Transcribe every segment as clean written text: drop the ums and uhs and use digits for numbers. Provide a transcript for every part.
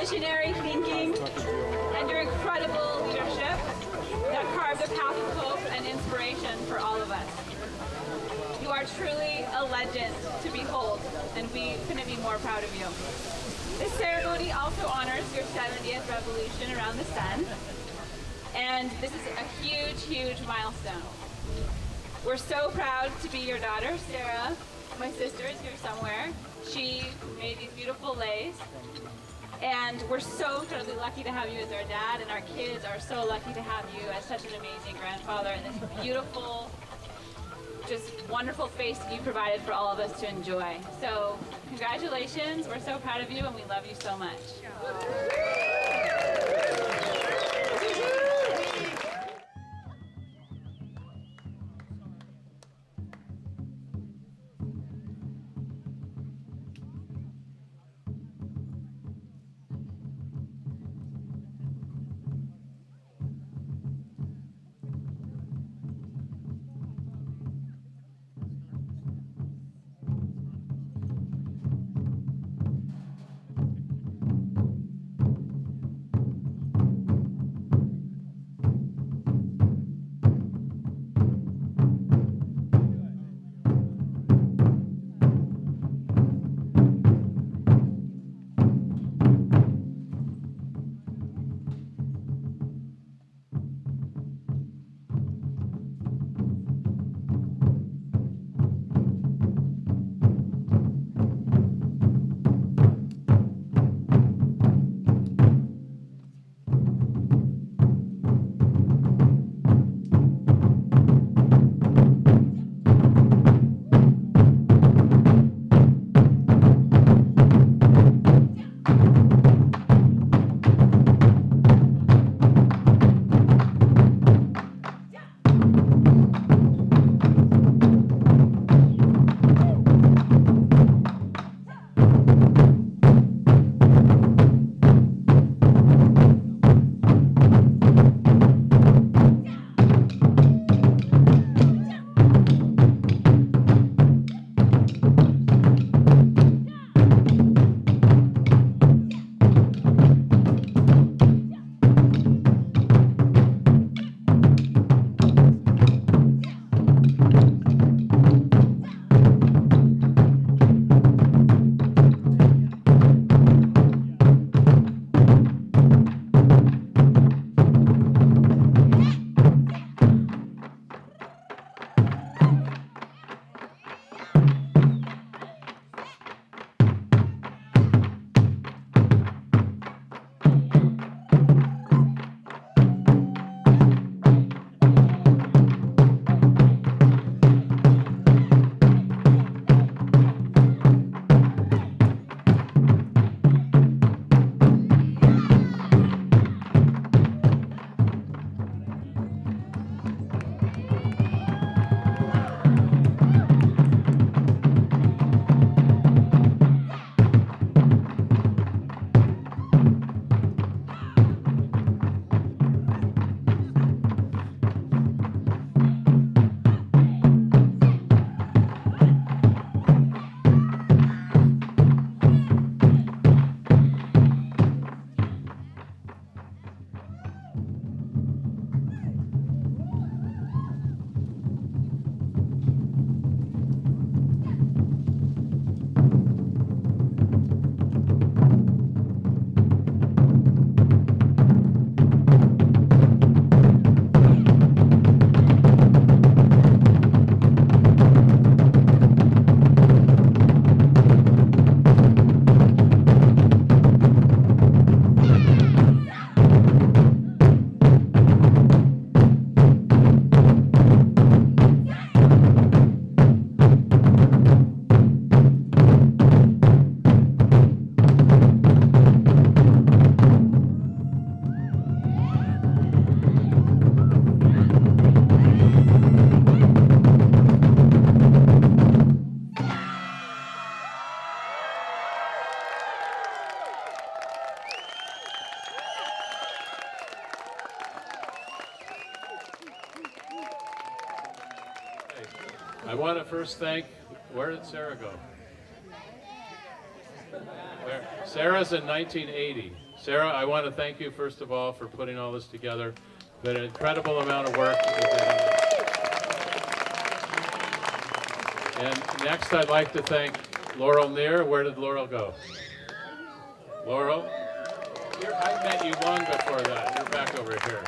visionary thinking and your incredible leadership that carved a path of hope and inspiration for all of us. You are truly a legend to behold, and we couldn't be more proud of you. This ceremony also honors your 70th revolution around the sun, and this is a huge, huge milestone. We're so proud to be your daughter, Sarah. My sister is here somewhere. She made these beautiful leis, and we're so totally lucky to have you as our dad, and our kids are so lucky to have you as such an amazing grandfather and this beautiful, just wonderful space that you provided for all of us to enjoy. So congratulations, we're so proud of you and we love you so much. I want to first thank, where did Sarah go? Sarah's in 1980. Sarah, I want to thank you first of all for putting all this together. Been an incredible amount of work. And next I'd like to thank Laurel Near. Where did Laurel go? Laurel? I met you long before that. You're back over here.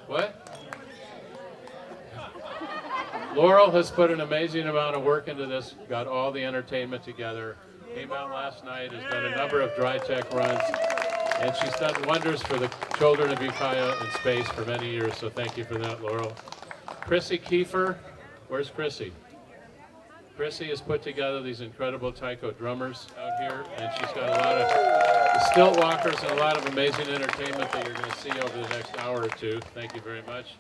What? Laurel has put an amazing amount of work into this, got all the entertainment together, came out last night, has done a number of dry tech runs, and she's done wonders for the children of Ukiah in space for many years, so thank you for that, Laurel. Chrissy Kiefer, where's Chrissy? Chrissy has put together these incredible taiko drummers out here, and she's got a lot of stilt walkers and a lot of amazing entertainment that you're going to see over the next hour or two. Thank you very much.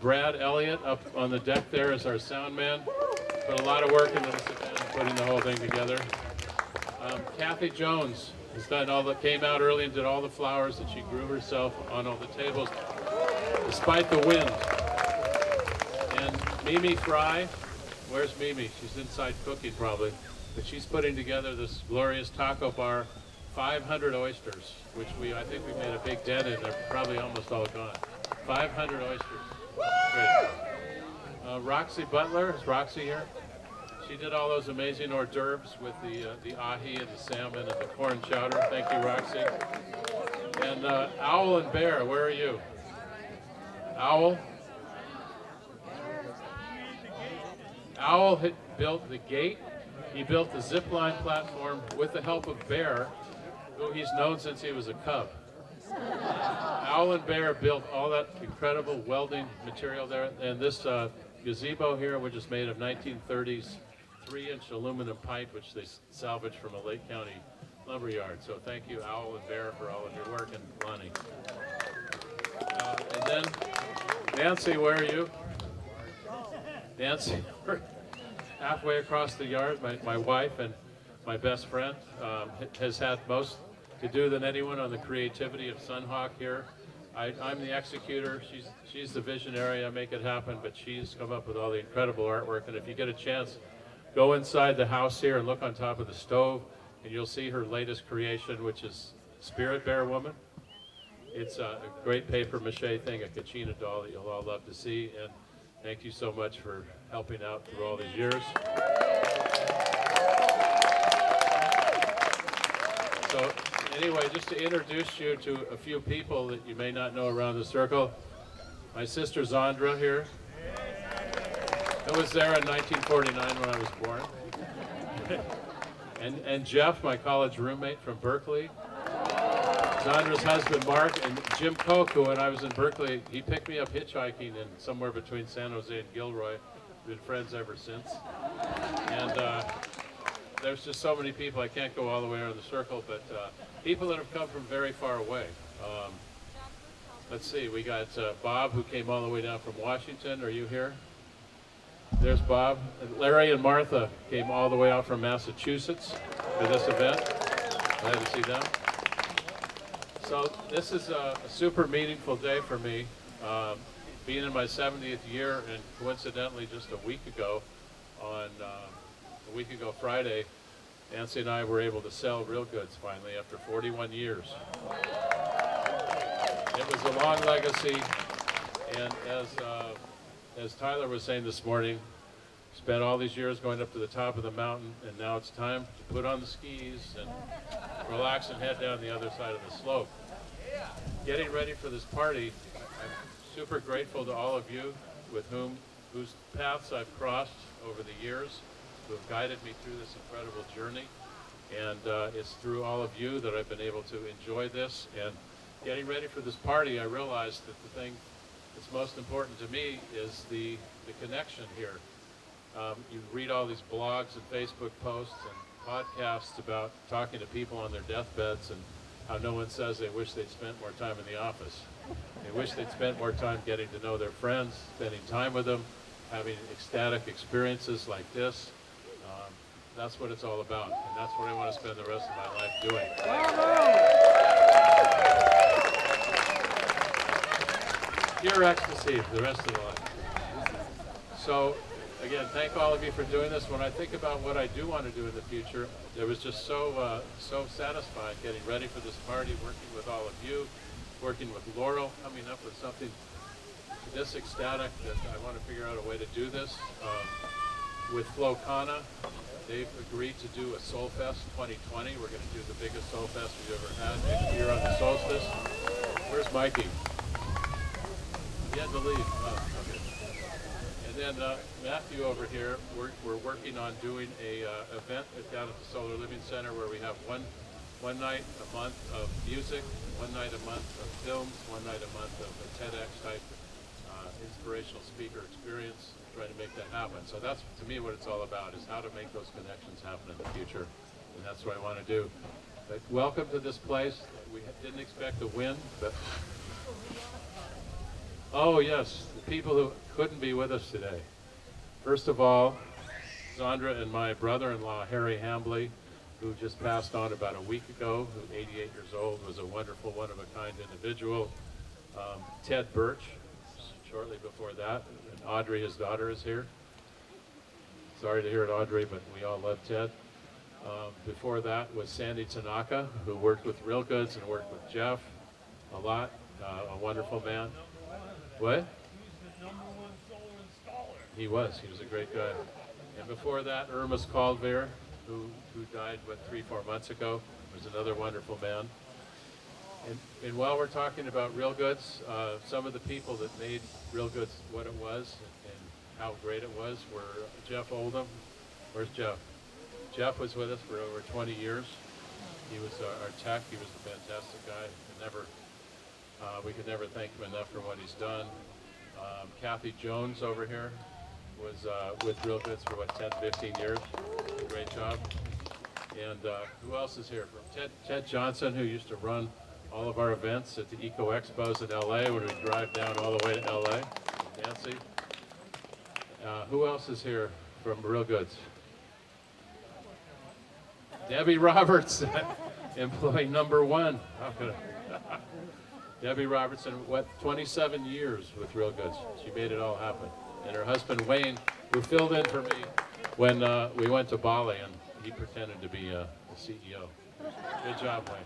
Brad Elliott up on the deck there is our sound man. Put a lot of work into this event, putting the whole thing together. Kathy Jones has done all that, came out early and did all the flowers that she grew herself on all the tables, despite the wind. And Mimi Frey, where's Mimi? She's inside cooking probably, but she's putting together this glorious taco bar, 500 oysters, which I think we made a big dent in. They're probably almost all gone. 500 oysters. Great. Roxy Butler, is Roxy here? She did all those amazing hors d'oeuvres with the ahi and the salmon and the corn chowder. Thank you, Roxy. And Owl and Bear, where are you? Owl? Owl had built the gate. He built the zip line platform with the help of Bear, who he's known since he was a cub. Owl and Bear built all that incredible welding material there, and this gazebo here, which is made of 1930s 3-inch aluminum pipe, which they salvaged from a Lake County lumber yard. So thank you, Owl and Bear, for all of your work, and Lonnie. And then, Nancy, where are you? Nancy, halfway across the yard, my wife and my best friend, has had most to do than anyone on the creativity of SunHawk here. I'm the executor, she's the visionary, I make it happen, but she's come up with all the incredible artwork. And if you get a chance, go inside the house here and look on top of the stove, and you'll see her latest creation, which is Spirit Bear Woman. It's a great paper mache thing, a Kachina doll that you'll all love to see. And thank you so much for helping out through all these years. So anyway, just to introduce you to a few people that you may not know around the circle. My sister Zandra here. I was there in 1949 when I was born. and Jeff, my college roommate from Berkeley. Zandra's husband, Mark, and Jim Koch, who when I was in Berkeley, he picked me up hitchhiking in somewhere between San Jose and Gilroy. We've been friends ever since. And there's just so many people, I can't go all the way around the circle, but people that have come from very far away. Let's see, we got Bob, who came all the way down from Washington. Are you here? There's Bob. And Larry and Martha came all the way out from Massachusetts for this event. Glad to see them. So this is a super meaningful day for me. Being in my 70th year, and coincidentally just a week ago Friday, Nancy and I were able to sell real goods finally after 41 years. It was a long legacy, and as Tyler was saying this morning, spent all these years going up to the top of the mountain, and now it's time to put on the skis and relax and head down the other side of the slope. Getting ready for this party, I'm super grateful to all of you whose paths I've crossed over the years, who have guided me through this incredible journey. And it's through all of you that I've been able to enjoy this. And getting ready for this party, I realized that the thing that's most important to me is the connection here. You read all these blogs and Facebook posts and podcasts about talking to people on their deathbeds and how no one says they wish they'd spent more time in the office. They wish they'd spent more time getting to know their friends, spending time with them, having ecstatic experiences like this. That's what it's all about, and that's what I want to spend the rest of my life doing. Pure ecstasy for the rest of the life. So again, thank all of you for doing this. When I think about what I do want to do in the future, it was just so satisfying getting ready for this party, working with all of you, working with Laurel, coming up with something this ecstatic that I want to figure out a way to do this. With Flo Kana, they've agreed to do a Soul Fest 2020. We're going to do the biggest Soul Fest we've ever had next year on the solstice. Where's Mikey? He had to leave. Oh, okay. And then Matthew over here, we're working on doing a event down at the Solar Living Center where we have one night a month of music, one night a month of films, one night a month of a TEDx type inspirational speaker experience, trying to make that happen. So that's, to me, what it's all about, is how to make those connections happen in the future. And that's what I want to do. But welcome to this place. We didn't expect to win, but... Oh, yes, the people who couldn't be with us today. First of all, Zandra and my brother-in-law, Harry Hambley, who just passed on about a week ago, who's 88 years old, was a wonderful, one-of-a-kind individual. Ted Birch, shortly before that, and Audrey, his daughter, is here. Sorry to hear it, Audrey, but we all love Ted. Before that was Sandy Tanaka, who worked with Real Goods and worked with Jeff a lot, a wonderful man. What? He was a great guy. And before that, Irma Caldveer, who died, 3-4 months ago, was another wonderful man. And while we're talking about Real Goods, some of the people that made Real Goods what it was and how great it was were Jeff Oldham. Where's Jeff? Jeff was with us for over 20 years. He was our tech. He was a fantastic guy. We could never thank him enough for what he's done. Kathy Jones over here was with Real Goods for 10, 15 years. Great job. And who else is here? From Ted Johnson, who used to run all of our events at the Eco Expos in LA when we drive down all the way to LA. Nancy. Who else is here from Real Goods? Debbie Roberts, employee number one. How could I? Debbie Robertson, 27 years with Real Goods. She made it all happen. And her husband Wayne, who filled in for me when we went to Bali, and he pretended to be the CEO. Good job, Wayne.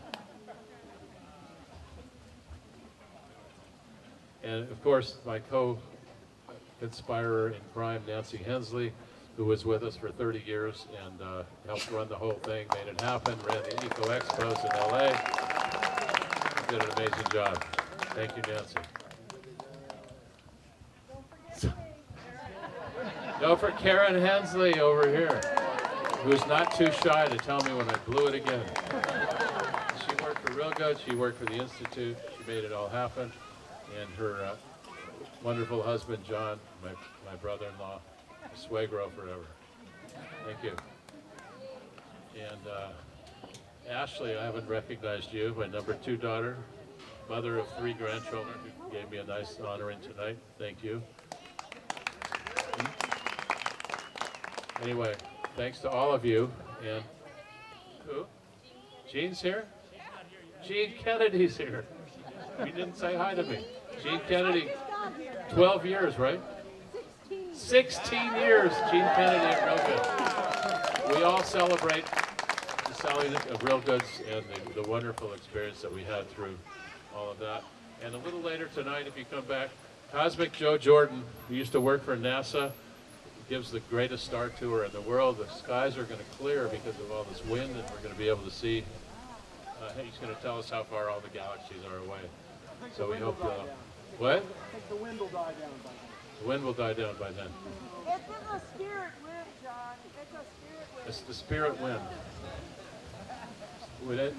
And of course, my co-conspirer in crime, Nancy Hensley, who was with us for 30 years and helped run the whole thing, made it happen, ran the Eco Expos in LA. Did an amazing job. Thank you, Nancy. Don't forget Karen Hensley over here, who's not too shy to tell me when I blew it again. She worked for Real Good, she worked for the Institute, she made it all happen. And her wonderful husband, John, my brother-in-law, Swagro forever. Thank you. And Ashley, I haven't recognized you, my number 2 daughter, mother of 3 grandchildren, who gave me a nice honoring tonight. Thank you. Anyway, thanks to all of you. And who? Jean's here? Jean Kennedy's here. You didn't say hi to me. Jean Kennedy, 12 years, right? 16 years, Jean Kennedy at Real Goods. We all celebrate the selling of Real Goods and the wonderful experience that we had through all of that. And a little later tonight, if you come back, Cosmic Joe Jordan, who used to work for NASA, gives the greatest star tour in the world. The skies are going to clear because of all this wind, and we're going to be able to see. He's going to tell us how far all the galaxies are away. So we hope. What? I think the wind will die down by then. The wind will die down by then. It's a spirit wind, John. It's a spirit wind. It's the spirit wind. Would it?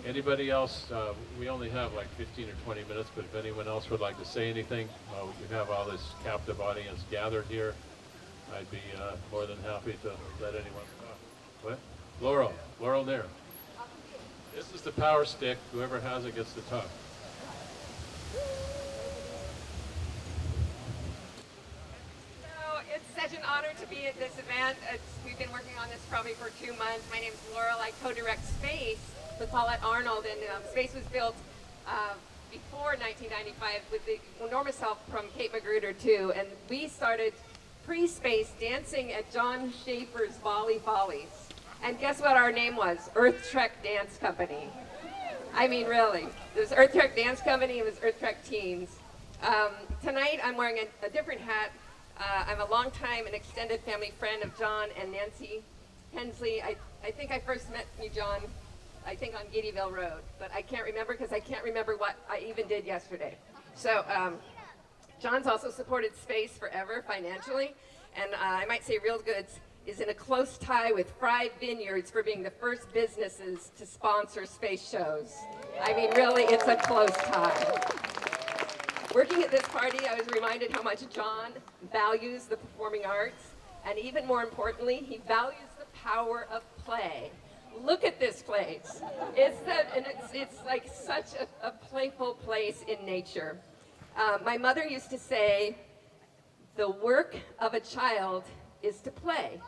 Anybody else? We only have like 15 or 20 minutes, but if anyone else would like to say anything, you have all this captive audience gathered here. I'd be more than happy to let anyone talk. What? Laurel Near. This is the power stick. Whoever has it gets to talk. It's such an honor to be at this event. We've been working on this probably for 2 months. My name's Laurel. I co-direct Space with Paulette Arnold, and Space was built before 1995 with the enormous help from Kate Magruder too. And we started pre-space dancing at John Schaefer's Volley Follies. And guess what our name was? Earth Trek Dance Company. I mean, really. It was Earth Trek Dance Company, it was Earth Trek Teens. Tonight I'm wearing a different hat. I'm a longtime and extended family friend of John and Nancy Hensley. I think I first met you, John, I think on Giddyville Road, but I can't remember because I can't remember what I even did yesterday. So John's also supported space forever financially, and I might say Real Goods is in a close tie with Frey Vineyards for being the first businesses to sponsor space shows. I mean, really, it's a close tie. Working at this party, I was reminded how much John values the performing arts, and even more importantly, he values the power of play. Look at this place. It's like such a playful place in nature. My mother used to say, the work of a child is to play.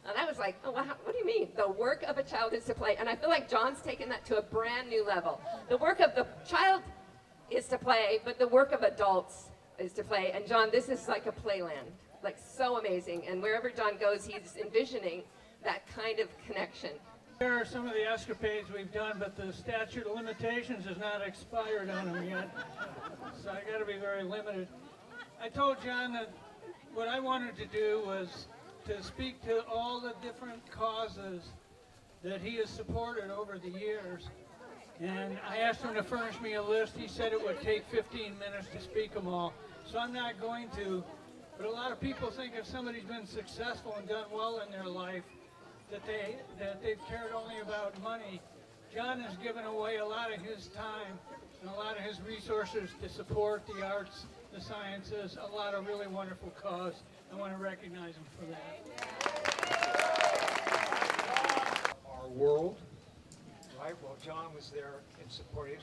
And I was like, oh, wow, what do you mean? The work of a child is to play. And I feel like John's taken that to a brand new level. The work of the child is to play, but the work of adults is to play. And John, this is like a playland, like so amazing. And wherever John goes, he's envisioning that kind of connection. Here are some of the escapades we've done, but the statute of limitations has not expired on them yet. So I got to be very limited. I told John that what I wanted to do was to speak to all the different causes that he has supported over the years. And I asked him to furnish me a list. He said it would take 15 minutes to speak them all. So I'm not going to. But a lot of people think if somebody's been successful and done well in their life, that they've cared only about money. John has given away a lot of his time and a lot of his resources to support the arts, the sciences, a lot of really wonderful cause. I want to recognize him for that. Our world, right? Well, John was there in supporting,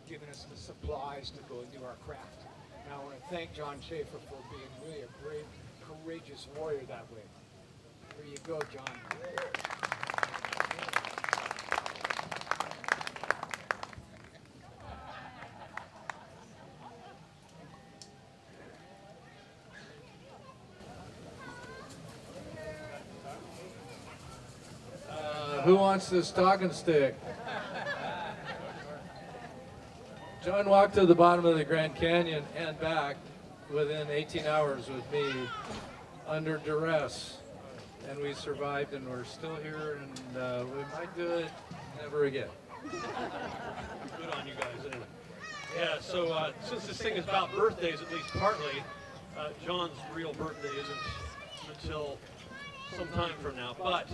giving us the supplies to go and do our craft. And I want to thank John Schaefer for being really a brave, courageous warrior that way. There you go, John. Who wants this talking stick? John walked to the bottom of the Grand Canyon and back within 18 hours with me under duress. And we survived, and we're still here, and we might do it never again. Good on you guys, anyway. Yeah, so since this thing is about birthdays, at least partly, John's real birthday isn't until some time from now, but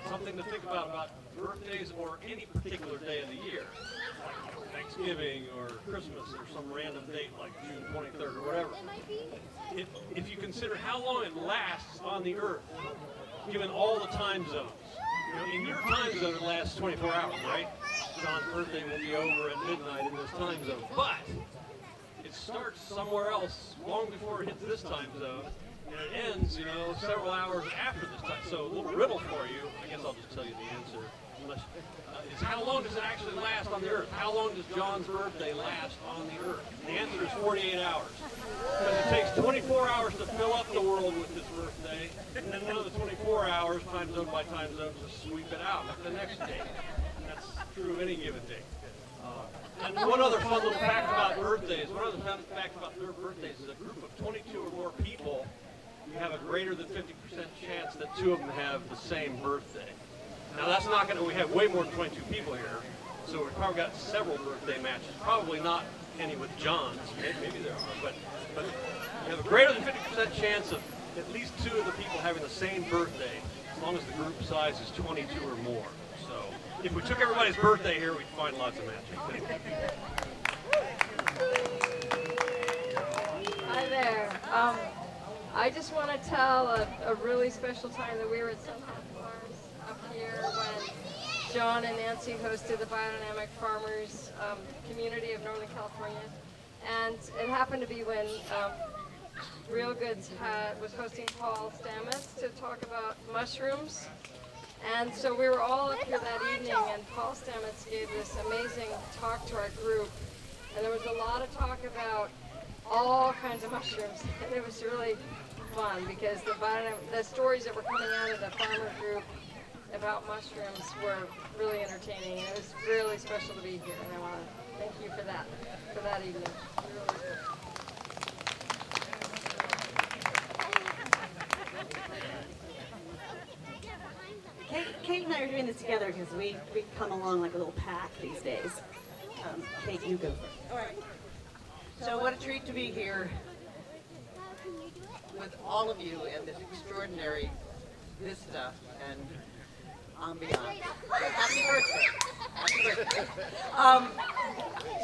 something to think about birthdays or any particular day of the year, like Thanksgiving or Christmas or some random date like June 23rd or whatever. If you consider how long it lasts on the Earth, given all the time zones. You know, in your time zone it lasts 24 hours, right? John's birthday will be over at midnight in this time zone. But it starts somewhere else long before it hits this time zone, and it ends, you know, several hours after this time. So a little riddle for you, I guess I'll just tell you the answer, is how long does it actually last on the Earth? How long does John's birthday last on the Earth? The answer is 48 hours. Because it takes 24 hours to fill up the world with his birthday, and then another 24 hours, time zone by time zone, to sweep it out like the next day. And that's true of any given day. And one other fun little fact about birthdays, is a group of 22 or more people, you have a greater than 50% chance that two of them have the same birthday. Now that's not going to, we have way more than 22 people here, so we've probably got several birthday matches, probably not any with John's, maybe there are, but you have a greater than 50% chance of at least two of the people having the same birthday, as long as the group size is 22 or more. So if we took everybody's birthday here, we'd find lots of matches. Hi there. I just want to tell a really special time that we were at SunHawk Farms up here when John and Nancy hosted the Biodynamic Farmers community of Northern California. And it happened to be when Real Goods was hosting Paul Stamets to talk about mushrooms. And so we were all up here that evening, and Paul Stamets gave this amazing talk to our group. And there was a lot of talk about all kinds of mushrooms. And it was really fun because the stories that were coming out of the farmer group about mushrooms were really entertaining, and it was really special to be here, and I want to thank you for that evening. Kate and I are doing this together because we come along like a little pack these days. Kate, you go first. All right. So what a treat to be here with all of you in this extraordinary vista and ambiance. Happy birthday. Happy birthday.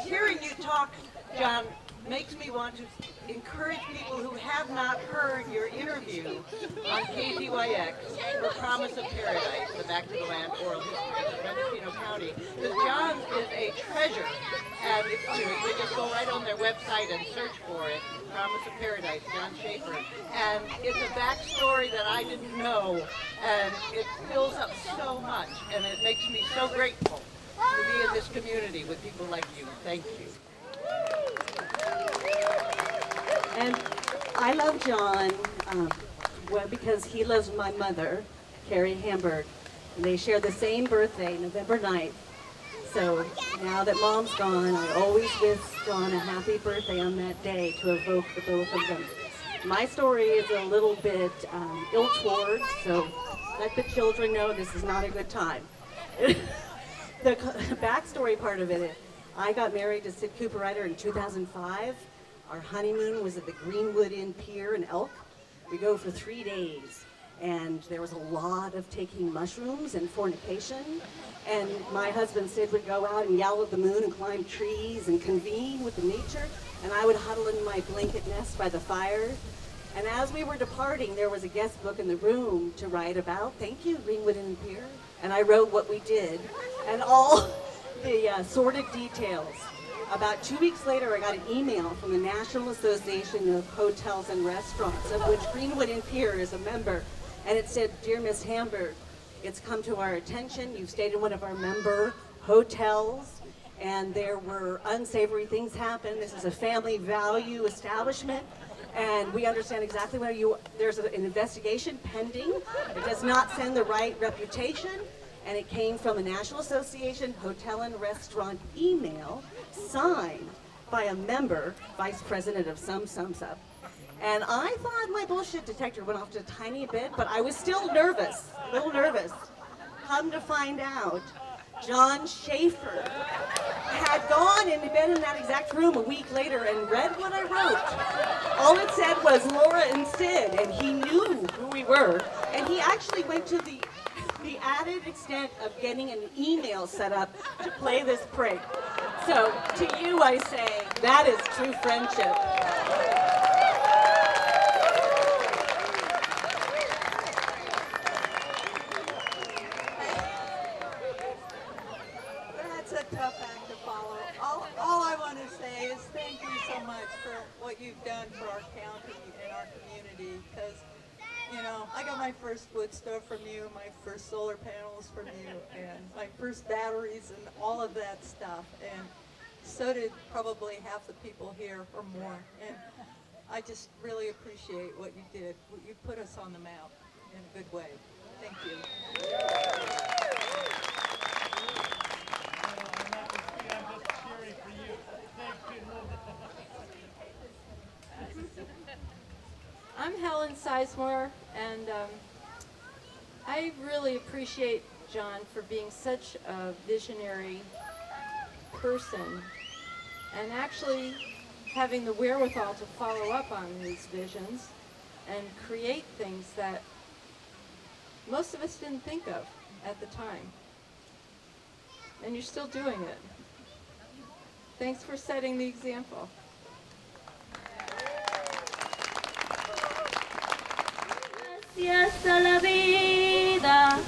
Hearing you talk, John, makes me want to encourage people who have not heard your interview on KZYX, The Promise of Paradise, the Back to the Land oral history of Mendocino County, because John's is a treasure, and if you just go right on their website and search for it, Promise of Paradise, John Schaefer, and it's a backstory that I didn't know, and it fills up so much, and it makes me so grateful to be in this community with people like you. Thank you. And I love John, well, because he loves my mother, Carrie Hamburg. And they share the same birthday, November 9th. So now that Mom's gone, I always wish John a happy birthday on that day to evoke the both of them. My story is a little bit ill-toward, so let the children know this is not a good time. The backstory part of it, I got married to Sid Cooper Ryder in 2005. Our honeymoon was at the Greenwood Inn Pier in Elk. We go for 3 days, and there was a lot of taking mushrooms and fornication. And my husband Sid would go out and yell at the moon and climb trees and convene with the nature, and I would huddle in my blanket nest by the fire. And as we were departing, there was a guest book in the room to write about. Thank you, Greenwood Inn Pier. And I wrote what we did and all the sordid details. About 2 weeks later, I got an email from the National Association of Hotels and Restaurants, of which Greenwood Inn Pier is a member, and it said, "Dear Miss Hamburg, it's come to our attention. You stayed in one of our member hotels, and there were unsavory things happen. This is a family value establishment, and we understand exactly where there's an investigation pending. It does not send the right reputation." And it came from a National Association Hotel and Restaurant email signed by a member, vice president of Sub. And I thought my bullshit detector went off just a tiny bit, but I was still nervous, a little nervous. Come to find out, John Schaefer had gone and been in that exact room a week later and read what I wrote. All it said was Laura and Sid, and he knew who we were. And he actually went to the added extent of getting an email set up to play this prank. So to you I say, that is true friendship. That's a tough act to follow. All I want to say is thank you so much for what you've done for our county and our community, because you know, I got my first wood stove from you, my first solar panels from you, and my first batteries and all of that stuff. And so did probably half the people here or more. And I just really appreciate what you did. You put us on the map in a good way. Thank you. I'm Helen Sizemore, and I really appreciate John for being such a visionary person and actually having the wherewithal to follow up on these visions and create things that most of us didn't think of at the time. And you're still doing it. Thanks for setting the example. Gracias a la vida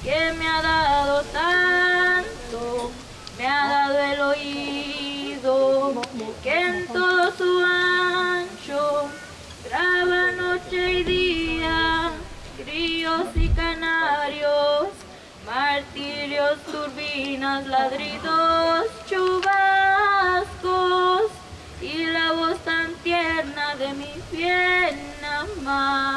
que me ha dado tanto, me ha dado el oído que en todo su ancho graba noche y día, grillos y canarios, martirios, turbinas, ladridos, chubascos y la voz tan tierna de mi bien amado.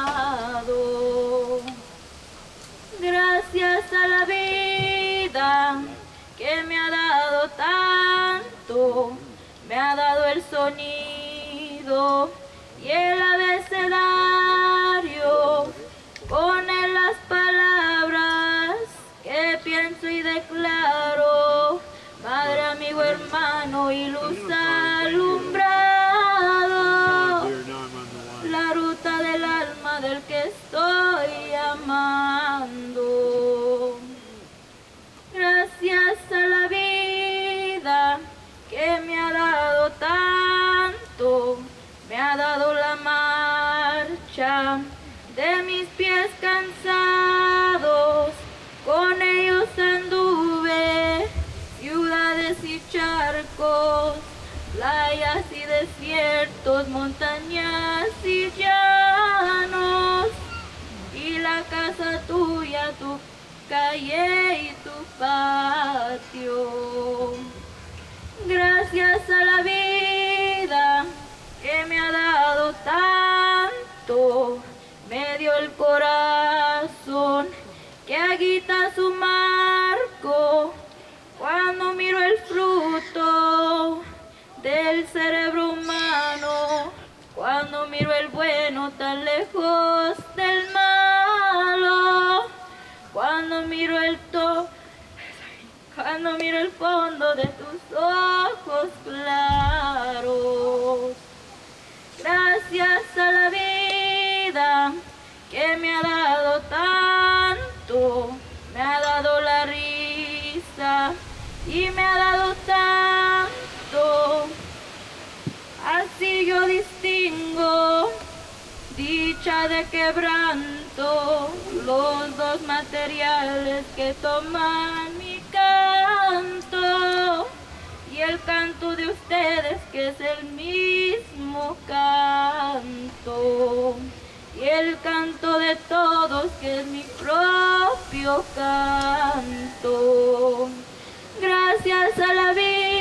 me ha dado el sonido y el abecedario, con él las palabras que pienso y declaro, madre, amigo, hermano y luz alumbrado, la ruta del alma del que estoy amando. Gracias a la vida que me ha dado tanto, me ha dado la marcha de mis pies cansados, con ellos anduve ciudades y charcos, playas y desiertos, montañas y llanos, y la casa tuya, tu calle y tu patio. Gracias a la vida que me ha dado tanto, me dio el corazón que agita su marco, cuando miro el fruto del cerebro humano, cuando miro el bueno tan lejos del malo, cuando miro el fondo de tus ojos claros. Gracias a la vida que me ha dado tanto, me ha dado la risa y me ha dado tanto. Así yo distingo dicha de quebranto, los dos materiales que toman mi canto, y el canto de ustedes que es el mismo canto, y el canto de todos que es mi propio canto. Gracias a la vida.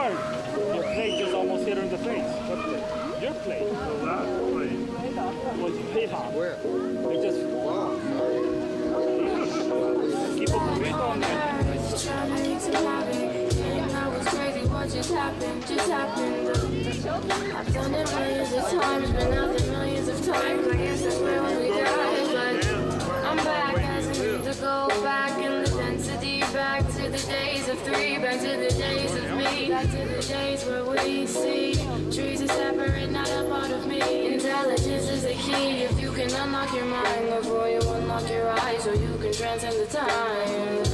hard. Your plate just almost hit her in the face. What plate? Your plate. So that plate. Was hit hard. Where? It just. Wow. Keep a grip on that. Just happened. I've done it millions of times, been out there millions of times. I guess that's where we die. But I'm back as I need to go back in the density, back to the days of 3, back to the days of me, back to the days where we see trees are separate, not a part of me. Intelligence is the key. If you can unlock your mind before you unlock your eyes, or you can transcend the times.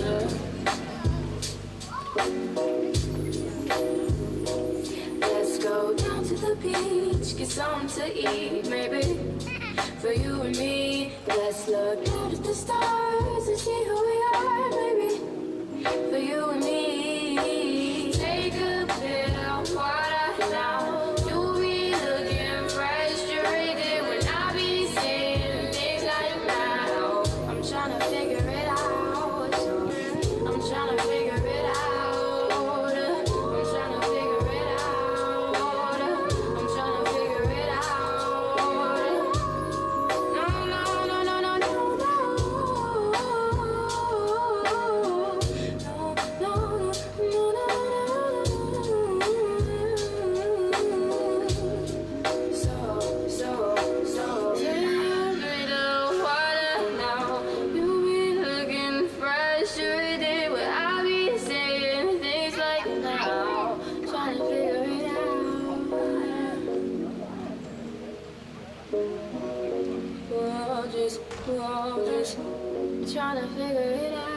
Let's go down to the beach, get something to eat, maybe for you and me. Let's look out at the stars and see who we are, baby, for you and me. Take a bit of water now. You'll be looking frustrated when I be saying things like now. I'm trying to figure it out. I'm trying to figure it out. Trying to figure it out.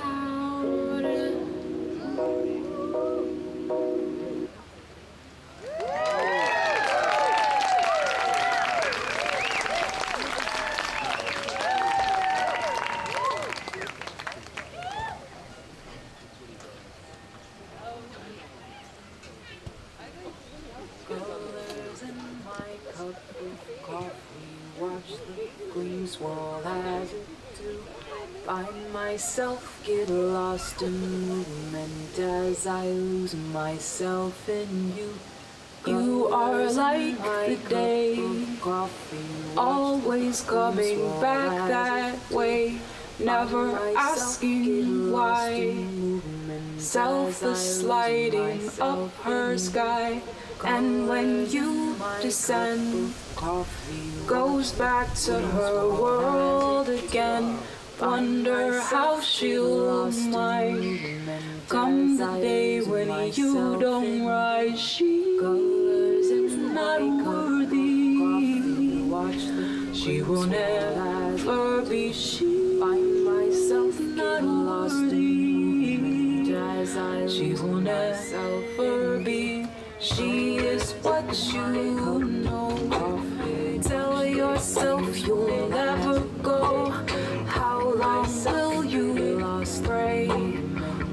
Colors in my cup of coffee, watch the green swirl as it do. Find myself get lost in movement as I lose myself in you. You are like the day, always coming back that way, never asking why. Selfless lighting up her sky, and when you descend, goes back to her world again. Wonder how she'll mind come the day when you don't rise. She's not worthy. She will never be. She find myself not worthy. She will never be. She is what you know. Tell yourself you'll never go. How long will you pray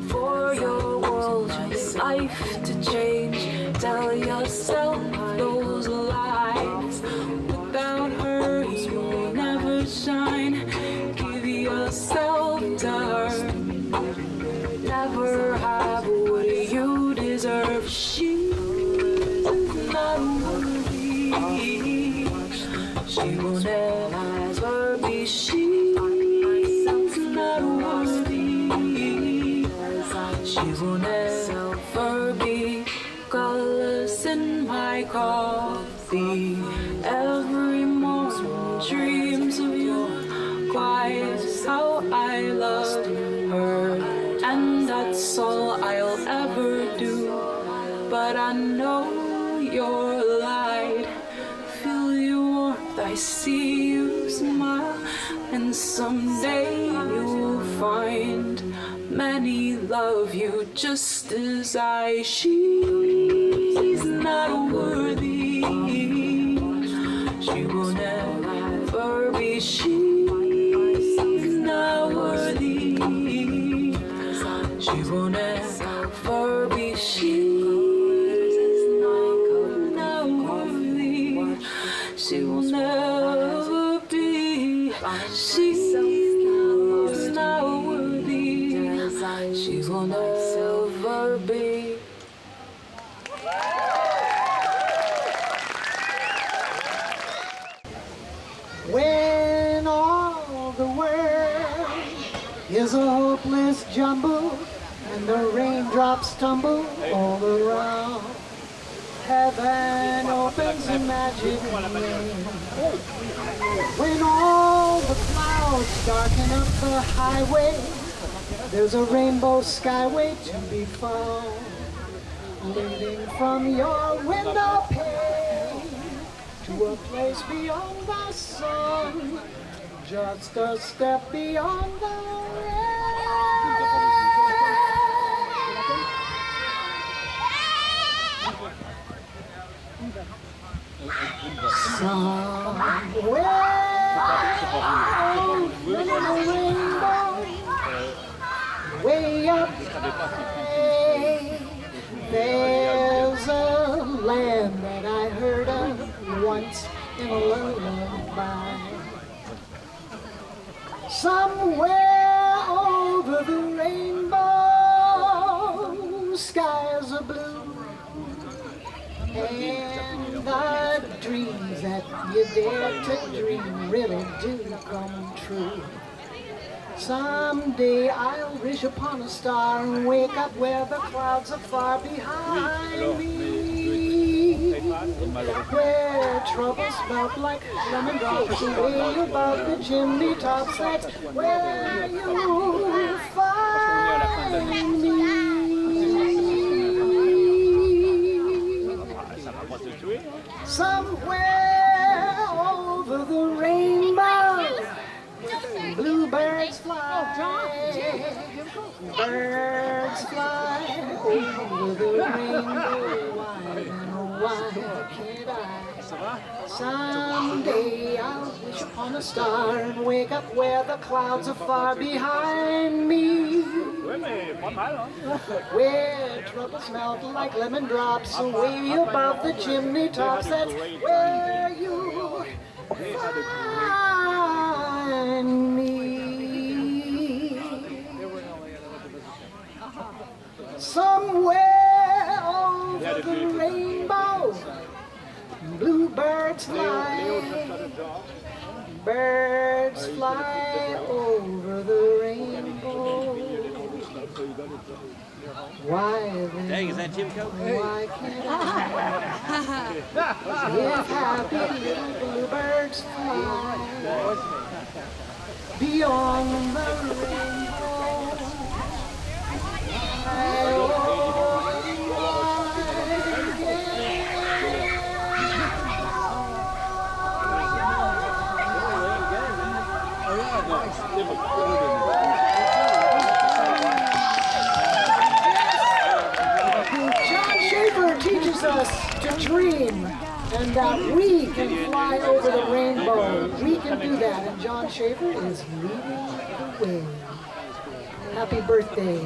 for your world, your life to change? Tell yourself those lies. Without her, you'll never shine. Give yourself to her. Never have what you deserve. She's not worthy. She will never be. She's not worthy. She will never be. Colors in my coffee. Every morning dreams of you. Quiet is how I love her, and that's all I'll ever do. But I know your light, feel your warmth, I see you smile, and someday you'll find many love you just as I. She's not worthy. She will never be. She's not worthy. She will never be. She's not worthy. She will never be. She's not worthy. She will never be. the world is a hopeless jumble, and the raindrops tumble all around. Heaven opens a magic rain. When all the clouds darken up the highway, there's a rainbow skyway to be found, leading from your window pane to a place beyond the sun, just a step beyond the rain. Somewhere over the rainbow, way up high, there's a land that I heard of once in a lullaby. Somewhere over the rainbow, skies are blue, and the dreams that you dare to dream really do come true. Someday I'll wish upon a star and wake up where the clouds are far behind me, where troubles melt like lemon drops away above the chimney tops. That's where you'll find me. Somewhere over the rainbow, bluebirds fly, birds fly over the rainbow. Why, why can't I? Someday I'll wish upon a star and wake up where the clouds are far behind me, where troubles melt like lemon drops away above the chimney tops. That's where you find me. Somewhere over the rainbow, bluebirds fly, birds fly over the rainbow. Why then? Dang, is that Jim Coke? Why can't I? If happy little bluebirds fly beyond the rainbow. John Schaefer teaches us to dream and that we can fly over the rainbow. We can do that, and John Schaefer is leading the way. Happy birthday.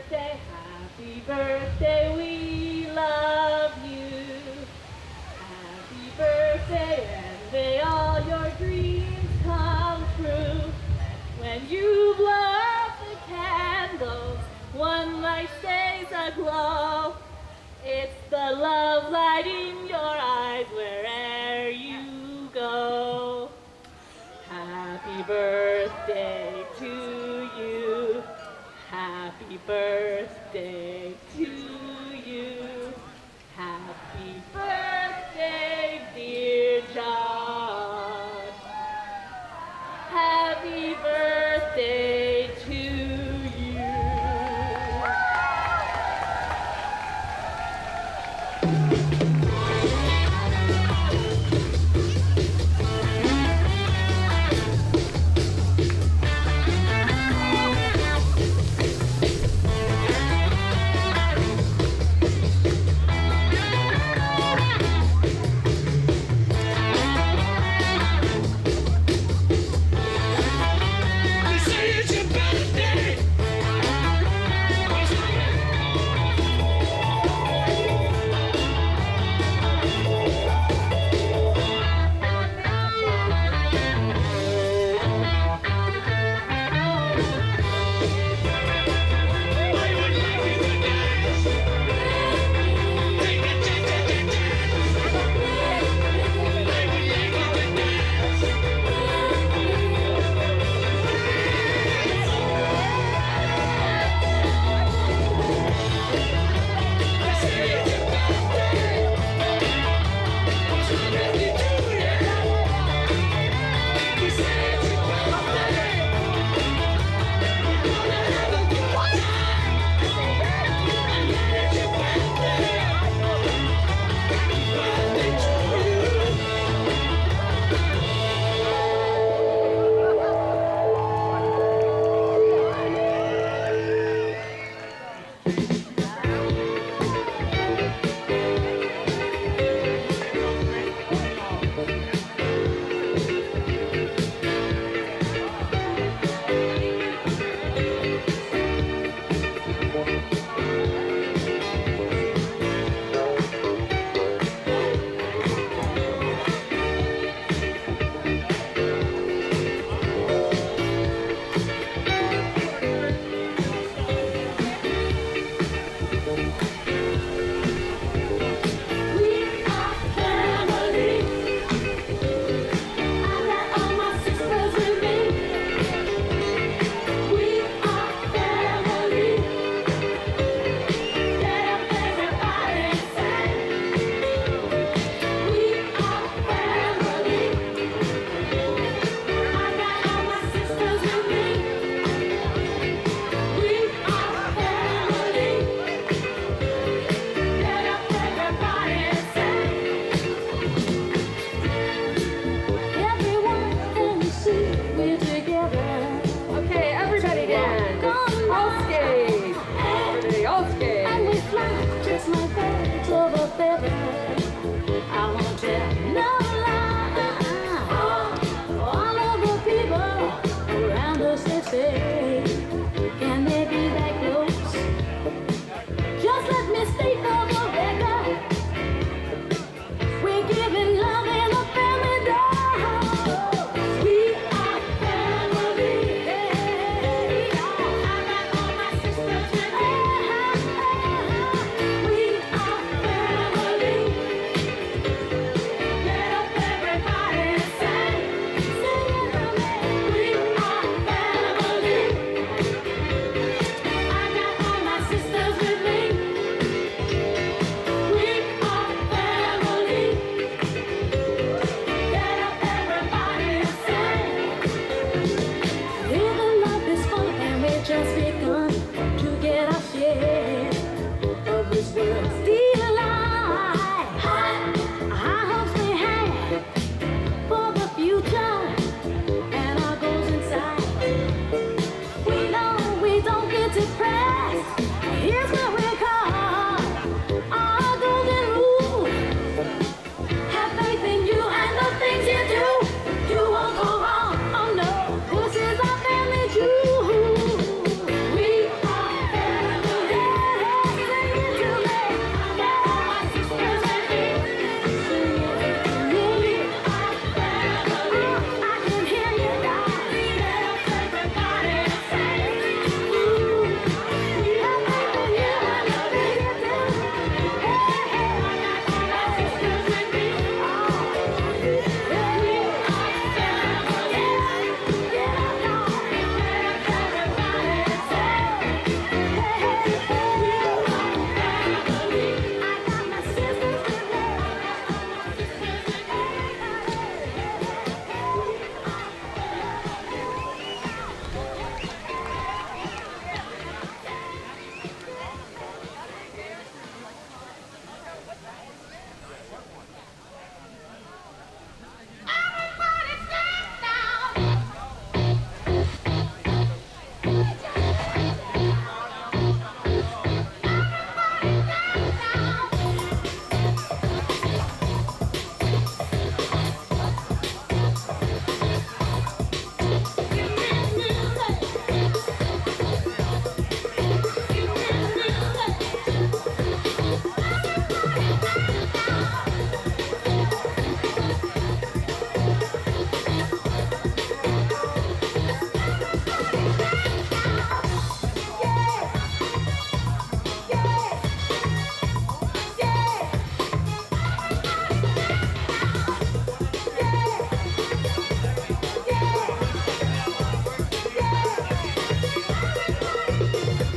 Happy birthday, we love you. Happy birthday, and may all your dreams come true. When you blow out the candles, one light stays aglow. It's the love light in your eyes wherever you go. Happy birthday to you. Happy birthday to you. Happy birthday, dear John. Happy birthday to you.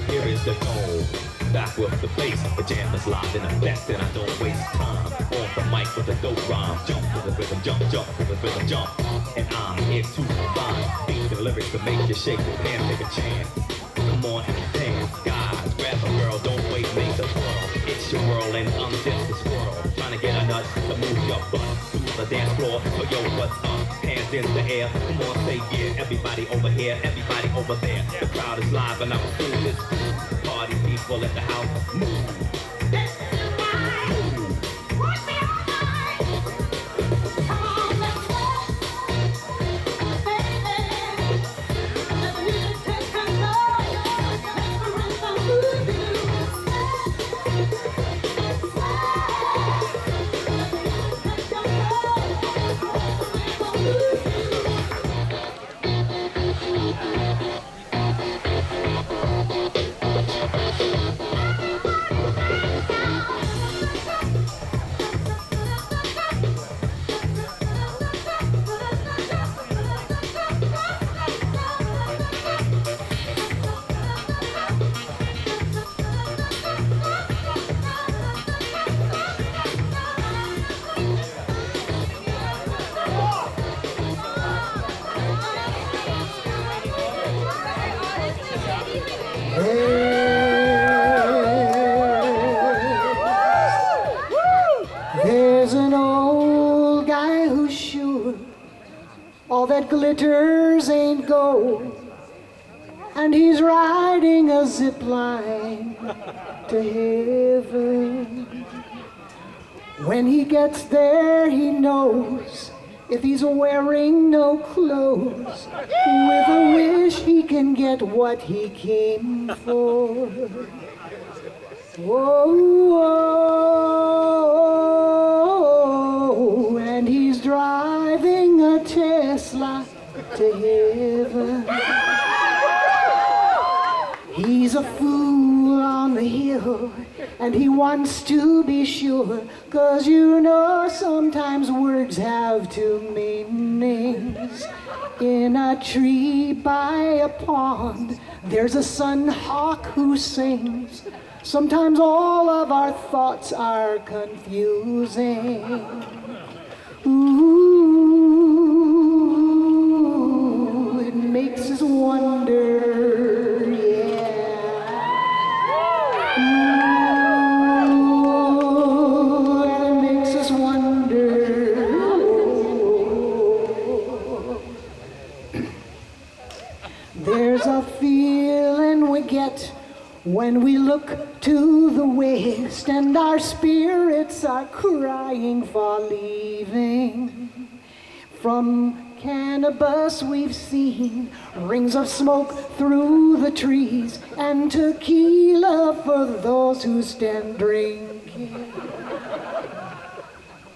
Here is the goal. Back with the bass, the jam is live in effect, and I don't waste time. On the mic with a dope rhyme, jump to the rhythm, jump to the rhythm, jump. And I'm here to combine beats and lyrics to make you shake your pants, take a chance. Come on and dance, guys, grab a girl, don't wait, make the twirl. It's your world and I'm just a squirrel, trying to get a nut to move your butt to the dance floor. So yo, what's up? Hands in the air, come on, say yeah. Everybody over here, everybody over there. The crowd is live and I'm cool, it's cool. Party people at the house, move. There's an old guy who's sure all that glitters ain't gold, and he's riding a zip line to heaven. When he gets there, he knows if he's wearing no clothes, with a wish he can get what he came for. Whoa, and he's driving a Tesla to heaven. He's a fool on the hill, and he wants to be sure, 'cause you know sometimes words have two meanings. In a tree by a pond, there's a SunHawk who sings. Sometimes all of our thoughts are confusing. Ooh, it makes us wonder, yeah. Ooh, it makes us wonder. There's a feeling we get when we look to the west, and our spirits are crying for leaving. From cannabis we've seen rings of smoke through the trees, and tequila for those who stand drinking.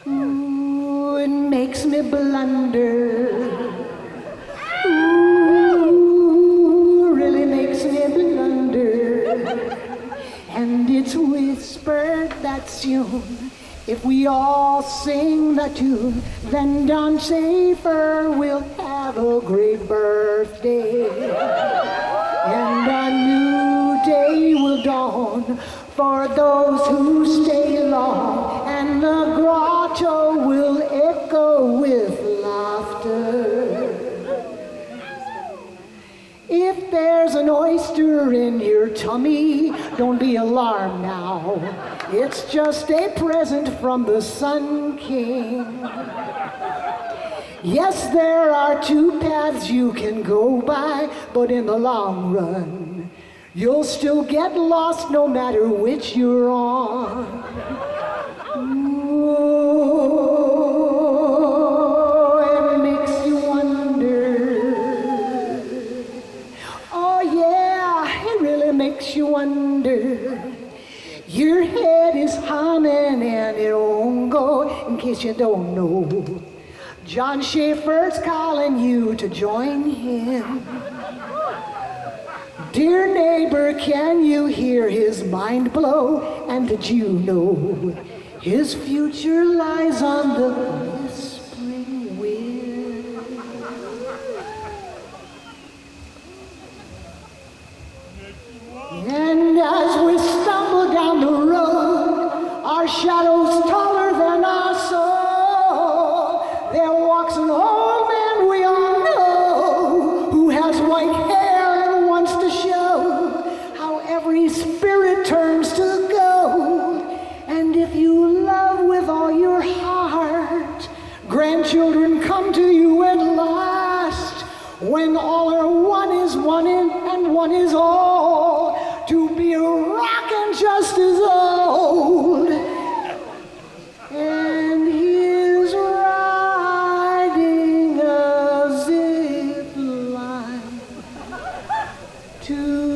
Ooh, it makes me blunder. Ooh, really makes me blunder. And it's whispered that soon, if we all sing that tune, then Don Schaefer will have a great birthday. And a new day will dawn for those who stay long, and the grotto will echo with laughter. If there's an oyster in your tummy, don't be alarmed now. It's just a present from the Sun King. Yes, there are two paths you can go by, but in the long run, you'll still get lost no matter which you're on. Ooh, it makes you wonder. Oh yeah, it really makes you wonder. Your head is humming and it won't go in case you don't know. John Schaefer's calling you to join him. Dear neighbor, can you hear his mind blow? And did you know his future lies on the whispering wind? And as we stumble down the road, our shadows taller than our soul, there walks an old man we all know, who has white hair and wants to show how every spirit turns to gold. And if you love with all your heart, grandchildren come to you at last, when all are one is one and one is all, to be rockin' just as old. And he's riding a zip line to